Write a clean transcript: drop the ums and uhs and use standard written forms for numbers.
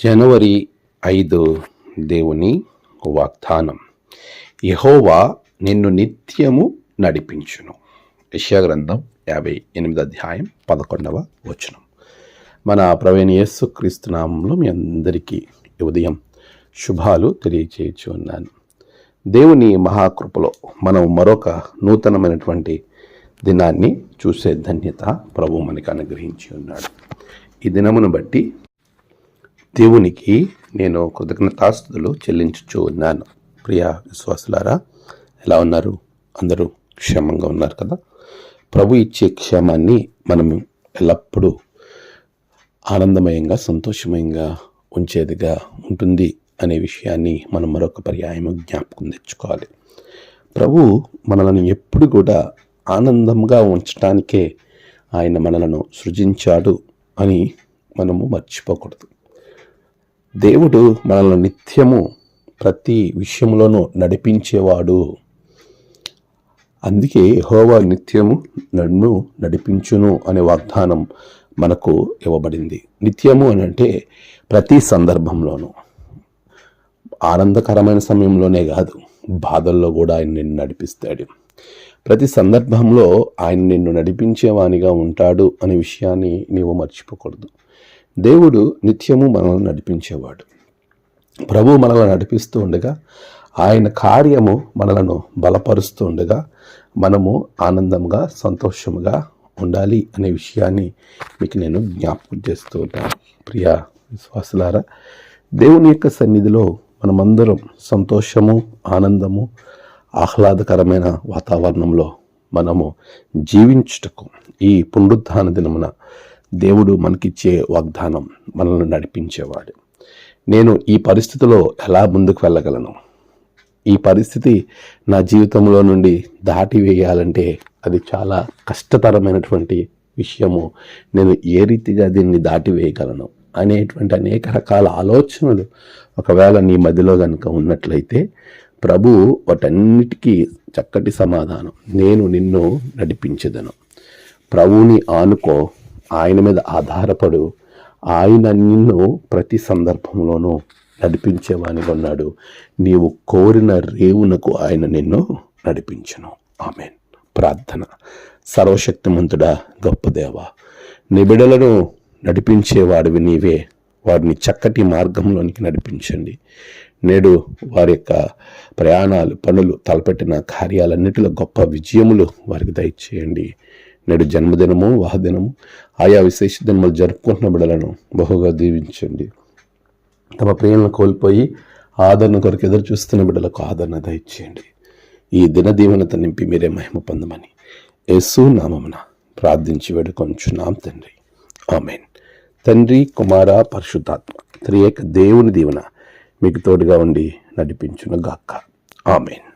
జనవరి 5 దేవుని వాగ్దానం. యెహోవా నిన్ను నిత్యము నడిపించును. యెషయా గ్రంథం 58 11. మన ప్రభువైన యేసుక్రీస్తు నామములో మీ అందరికీ ఉదయం శుభాలు తెలియచేయచ్చు ఉన్నాను. దేవుని మహాకృపలో మనం మరొక నూతనమైనటువంటి దినాన్ని చూసే ధన్యత ప్రభు మనకి అనుగ్రహించి ఉన్నాడు. ఈ దినమును బట్టి దేవునికి నేను కృతజ్ఞతాస్తుతులు చెల్లించుచూ ఉన్నాను. ప్రియ విశ్వాసులారా, ఎలా ఉన్నారు? అందరూ క్షేమంగా ఉన్నారు కదా? ప్రభు ఇచ్చే క్షేమాన్ని మనం ఎల్లప్పుడూ ఆనందమయంగా, సంతోషమయంగా ఉంచేదిగా ఉంటుంది అనే విషయాన్ని మనం మరొక పర్యాయం జ్ఞాపకం తెచ్చుకోవాలి. ప్రభు మనలను ఎప్పుడు కూడా ఆనందంగా ఉంచడానికే ఆయన మనలను సృజించాడు అని మనము మర్చిపోకూడదు. దేవుడు మనల్ని నిత్యము ప్రతి విషయంలోనూ నడిపించేవాడు. అందుకే యెహోవా నిత్యము నన్ను నడిపించును అనే వాగ్దానం మనకు ఇవ్వబడింది. నిత్యము అని అంటే ప్రతి సందర్భంలోనూ, ఆనందకరమైన సమయంలోనే కాదు, బాధల్లో కూడా ఆయన నిన్ను నడిపిస్తాడు. ప్రతి సందర్భంలో ఆయన నిన్ను నడిపించేవానిగా ఉంటాడు అనే విషయాన్ని నీవు మర్చిపోకూడదు. దేవుడు నిత్యము మనల్ని నడిపించేవాడు. ప్రభు మనల్ని నడిపిస్తూ ఉండగా, ఆయన కార్యము మనలను బలపరుస్తూ ఉండగా మనము ఆనందంగా, సంతోషముగా ఉండాలి అనే విషయాన్ని మీకు నేను జ్ఞాపకం చేస్తూ ఉంటాను. ప్రియ విశ్వాసులారా, దేవుని యొక్క సన్నిధిలో మనమందరం సంతోషము, ఆనందము, ఆహ్లాదకరమైన వాతావరణంలో మనము జీవించుటకు ఈ పునరుత్థాన దినమున దేవుడు మనకిచ్చే వాగ్దానం మనల్ని నడిపించేవాడు. నేను ఈ పరిస్థితిలో ఎలా ముందుకు వెళ్ళగలను? ఈ పరిస్థితి నా జీవితంలో నుండి దాటి వేయాలంటే అది చాలా కష్టతరమైనటువంటి విషయము. నేను ఏ రీతిగా దీన్ని దాటి వేయగలను అనేటువంటి అనేక రకాల ఆలోచనలు ఒకవేళ నీ మధ్యలో కనుక ఉన్నట్లయితే, ప్రభు వాటన్నిటికీ చక్కటి సమాధానం, నేను నిన్ను నడిపించెదను. ప్రభువుని ఆనుకో, ఆయన మీద ఆధారపడు. ఆయన నిన్ను ప్రతి సందర్భంలోనూ నడిపించేవానిగా ఉన్నాడు. నీవు కోరిన రేవునకు ఆయన నిన్ను నడిపించును. ఆమేన్. ప్రార్థన. సర్వశక్తిమంతుడా, గొప్ప దేవా, నీ బిడ్డలను నడిపించేవాడివి నీవే. వారిని చక్కటి మార్గంలోనికి నడిపించండి. నేడు వారి యొక్క ప్రయాణాలు, పనులు, తలపెట్టిన కార్యాలన్నిటిలో గొప్ప విజయములు వారికి దయచేయండి. నేడు జన్మదినము, వాహదినము, ఆయా విశేష దినములు జరుపుకుంటున్న బిడ్డలను బహుగా దీవించండి. తమ ప్రియులను కోల్పోయి ఆదరణ కొరకు ఎదురు చూస్తున్న బిడ్డలకు ఆదరణ దయచేయండి. ఈ దిన దీవెనత నింపి మీరే మహిమ పొందమని యేసు నామమున ప్రార్థించి వేడుకొంచున్నాం తండ్రి. ఆమేన్. తండ్రి, కుమార, పరిశుద్ధాత్మ త్రియేక దేవుని దీవెన మీకు తోడుగా ఉండి నడిపించును గాక. ఆమేన్.